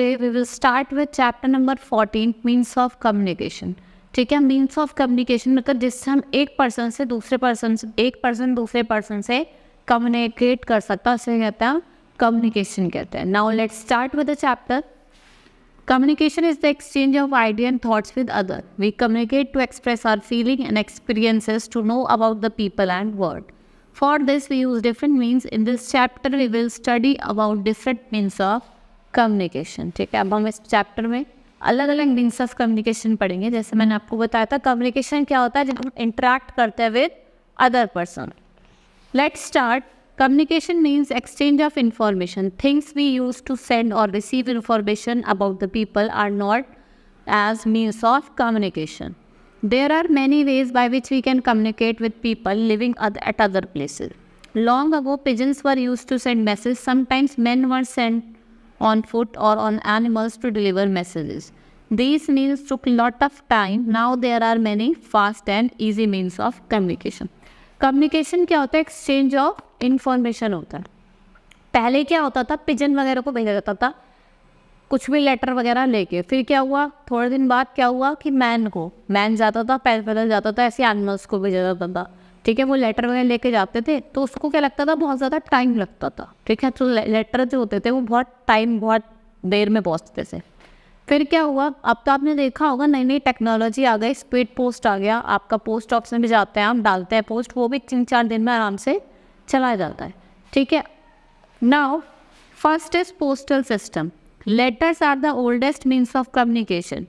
today we will start with chapter number 14 means of communication. ठीक है, means of communication मतलब जिससे हम एक पर्सन दूसरे पर्सन से कम्युनिकेट कर सकता है, उसे कहते हैं कम्युनिकेशन कहते हैं. Now let's start with the chapter. Communication is the exchange of ideas and thoughts with others. We communicate to express our feelings and experiences, to know about the people and world. For this, we use different means. In this chapter, we will study about different means of communication. ठीक है, अब हम इस chapter में अलग अलग means of communication पढ़ेंगे. जैसे मैंने आपको बताया था, कम्युनिकेशन क्या होता है जब हम इंटरेक्ट करते हैं with other person. Let's start. Communication means exchange of information. Things we use to send or receive information about the people are not as means of communication. There are many ways by which we can communicate with people living at other places. Long ago, pigeons were used to send messages. Sometimes men were sent on foot or on animals to deliver messages. These means took a lot of time. Now there are many fast and easy means of communication. Communication क्या होता है? Exchange of information होता है. पहले क्या होता था, pigeon वगैरह को भेजा जाता था कुछ भी लेटर वगैरह लेके. फिर क्या हुआ, थोड़े दिन बाद क्या हुआ कि मैन जाता था, पैदल जाता था, ऐसे एनिमल्स को भेजा जाता था. ठीक है, वो लेटर वगैरह लेके जाते थे तो उसको क्या लगता था, बहुत ज़्यादा टाइम लगता था. ठीक है, तो लेटर जो होते थे वो बहुत देर में पहुँचते थे. फिर क्या हुआ, अब तो आपने देखा होगा नई नई टेक्नोलॉजी आ गई, स्पीड पोस्ट आ गया. आपका पोस्ट ऑफिस में भी जाते हैं, आप डालते हैं पोस्ट, वो भी 3-4 दिन में आराम से चला जाता है. ठीक है. Now first is postal system. Letters are the oldest means of communication.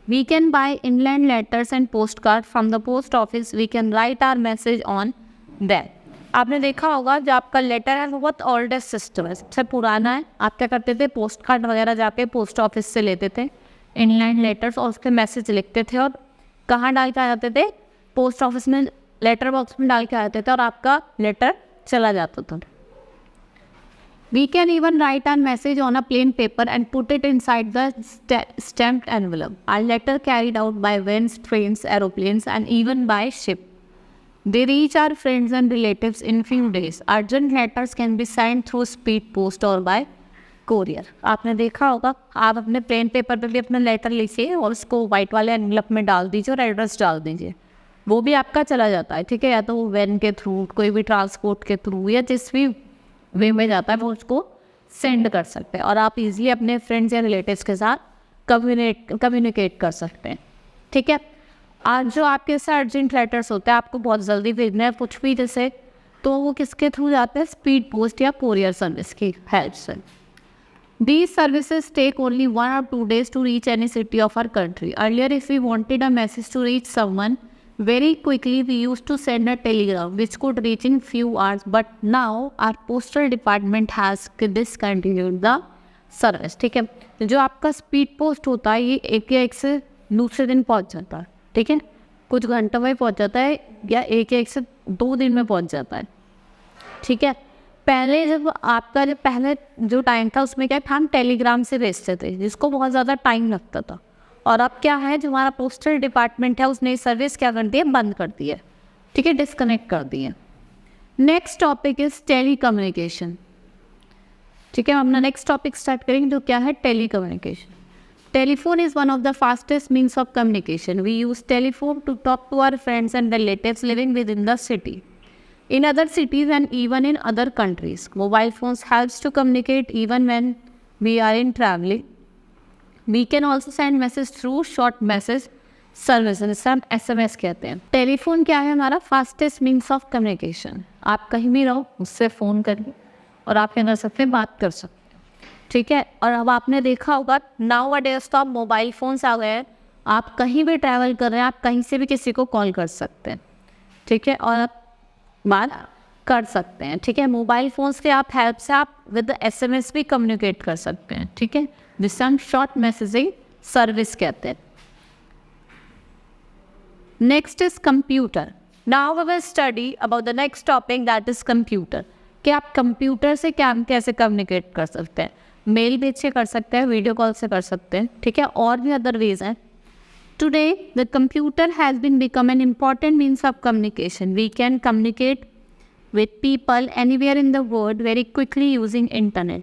We can buy inland letters and postcard from the post office. We can write our message on that. आपने देखा होगा जो आपका letter है वो बहुत oldest system है, सबसे पुराना है. आप क्या करते थे, पोस्ट कार्ड वगैरह जाके पोस्ट ऑफिस से लेते थे इनलैंड लेटर्स और उसके मैसेज लिखते थे और कहाँ डाल के आ जाते थे, पोस्ट ऑफिस में लेटर बॉक्स में डाल के आ जाते थे और आपका लेटर चला जाता था. We can even write our message on a plain paper and put it inside the stamped envelope. Our letter carried out by winds, trains, aeroplanes and even by ship. They reach our friends and relatives in few days. Urgent letters can be sent through speed post or by courier. आपने देखा होगा, आप अपने plain paper पे भी अपना letter लिखिए और उसको वाइट वाले एनवेलप में डाल दीजिए और एड्रेस डाल दीजिए, वो भी आपका चला जाता है. ठीक है, या तो वो वैन के थ्रू, कोई भी ट्रांसपोर्ट के थ्रू या जिस भी वे में जाता है वो उसको सेंड कर सकते हैं और आप इजीली अपने फ्रेंड्स या रिलेटिव्स के साथ कम्युनिकेट कर सकते हैं. ठीक है. आज जो आपके साथ अर्जेंट लेटर्स होते हैं, आपको बहुत जल्दी भेजना है कुछ भी जैसे, तो वो किसके थ्रू जाते हैं, स्पीड पोस्ट या कोरियर सर्विस की हेल्प से. These services take only 1 or 2 days to reach any city of our country. Earlier, if we wanted a message to reach someone very quickly, we used to send a telegram which could reach in few hours. But now, our postal department has discontinued the service. ठीक है, जो आपका speed post होता है ये एक से दूसरे दिन पहुंच जाता है. ठीक है, कुछ घंटों में पहुंच जाता है या एक से 2 दिन में पहुंच जाता है. ठीक है, पहले पहले जो टाइम था उसमें क्या हम टेलीग्राम से भेजते थे जिसको बहुत ज़्यादा टाइम लगता था. और अब क्या है, जो हमारा पोस्टल डिपार्टमेंट है उसने सर्विस क्या कर दी है, बंद कर दी है. ठीक है, डिस्कनेक्ट कर दी है. Next topic is telecommunication. ठीक है, हम अपना नेक्स्ट टॉपिक स्टार्ट करेंगे जो क्या है, telecommunication. Telephone is one of the fastest means of communication. We use telephone to talk to our friends and relatives living within the city, in other cities and even in other countries. Mobile phones helps to communicate even when we are in traveling. We can also send message through short message service, जिसे हम SMS कहते हैं. Telephone क्या है, हमारा fastest means of communication. आप कहीं भी रहो उससे फ़ोन करिए और आप क्या कर सकते हैं, बात कर सकते हैं. ठीक है, और अब आपने देखा होगा नाउ अ डेज तो आप मोबाइल फ़ोन्स आ गए हैं, आप कहीं भी ट्रैवल कर रहे हैं, आप कहीं से भी किसी को कॉल कर सकते हैं. ठीक है, और आप बात कर सकते हैं. ठीक है, मोबाइल फ़ोन्स के आप हेल्प से आप विद SMS भी कम्युनिकेट कर सकते हैं. ठीक है, जिससे हम शॉर्ट मैसेजिंग सर्विस कहते हैं. Next is computer. Now we will study about the next topic that is computer. कि आप कंप्यूटर से क्या कैसे कम्युनिकेट कर सकते हैं, मेल भेज से कर सकते हैं, वीडियो कॉल से कर सकते हैं. ठीक है, और भी अदर वेज हैं. Today the computer has been become an important means of communication. We can communicate with people anywhere in the world very quickly using internet.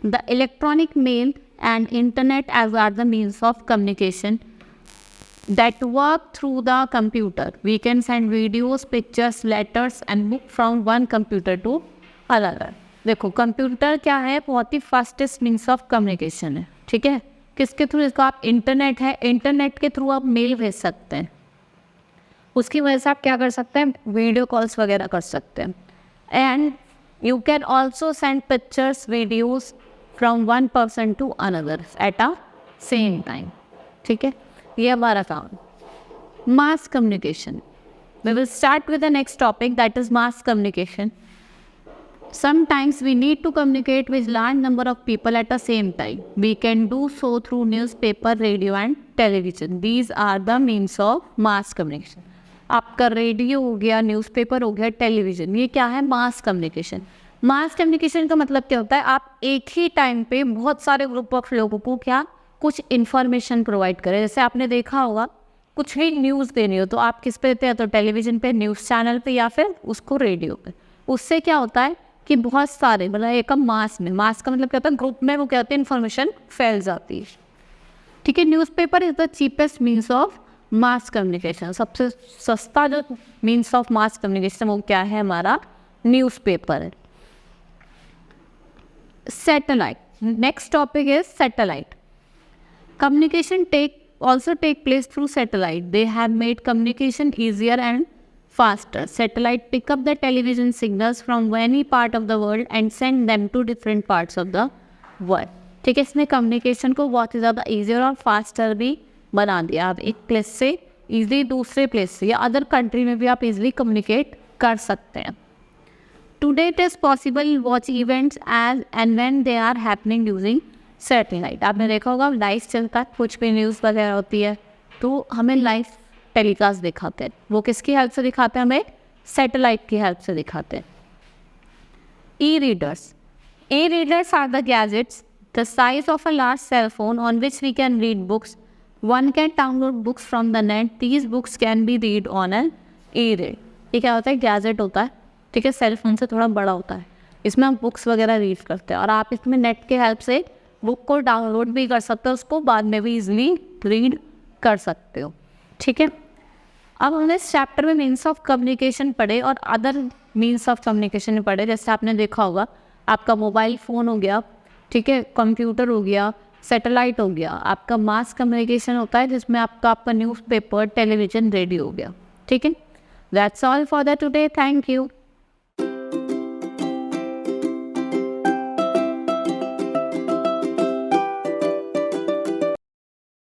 The electronic mail and internet as are the means of communication that work through the computer. We can send videos, pictures, letters and book from one computer to another. देखो computer क्या है, बहुत ही fastest means of communication है, ठीक है। किसके through? इसको आप इंटरनेट है, इंटरनेट के थ्रू आप मेल भेज सकते हैं, उसकी वजह से आप क्या कर सकते हैं, वीडियो कॉल्स वगैरह कर सकते हैं। And you can also send pictures, videos from one person to another at a same time, ठीक है। ये हमारा काम mass communication. We will start with the next topic that is mass communication. Sometimes we need to communicate with large number of people at the same time. We can do so through newspaper, radio and television. These are the means of mass communication. आपका radio हो गया, newspaper हो गया, television, ये क्या है? Mass communication. Mass communication का मतलब क्या होता है? आप एक ही टाइम पे बहुत सारे ग्रुप ऑफ लोगों को क्या कुछ इन्फॉर्मेशन प्रोवाइड करें। जैसे आपने देखा होगा कुछ भी न्यूज़ देनी हो तो आप किस पे देते हैं? तो टेलीविज़न पे, न्यूज़ चैनल पे या फिर उसको रेडियो पे। उससे क्या होता है कि बहुत सारे मतलब एक मास में, मास का मतलब क्या होता है? ग्रुप में वो क्या होता है? इन्फॉर्मेशन फैल जाती है, ठीक है। Newspaper is the cheapest means of mass communication. सबसे सस्ता जो मीन्स ऑफ मास कम्युनिकेशन वो क्या है? हमारा न्यूज़पेपर है। Satellite, next topic is satellite. Communication also take place through satellite. They have made communication easier and faster. Satellite pick up the television signals from any part of the world and send them to different parts of the world. ठीक है, इसने communication को बहुत ही ज़्यादा easier और faster भी बना दिया। आप एक प्लेस से ईजिली दूसरे प्लेस से या अदर कंट्री में भी आप ईजिली कम्युनिकेट कर सकते हैं। Today it is possible to watch events as and when they are happening using satellite. आपने देखा होगा लाइव चलता है, कुछ भी न्यूज़ वगैरह होती है तो हमें लाइव टेलीकास्ट दिखाते हैं। वो किसकी हेल्प से दिखाते हैं? हमें सैटेलाइट की हेल्प से दिखाते हैं। E readers are the gadgets the size of a large cell phone on which we can read books. One can download books from the net. These books can be read on an e read. ये क्या होता है? Gadget होता है, ठीक है, cell phone से थोड़ा बड़ा होता है। इसमें हम बुक्स वगैरह रीड करते हैं और आप इसमें नेट के हेल्प से बुक को डाउनलोड भी कर सकते हो, उसको बाद में भी इजीली रीड कर सकते हो, ठीक है। अब हमने इस चैप्टर में मीन्स ऑफ कम्युनिकेशन पढ़े और अदर मीन्स ऑफ कम्युनिकेशन पढ़े। जैसे आपने देखा होगा आपका मोबाइल फ़ोन हो गया, ठीक है, कंप्यूटर हो गया, सैटेलाइट हो गया। आपका मास कम्युनिकेशन होता है जिसमें आपका न्यूज़पेपर, टेलीविज़न, रेडियो हो गया, ठीक है। That's all for the today. Thank you.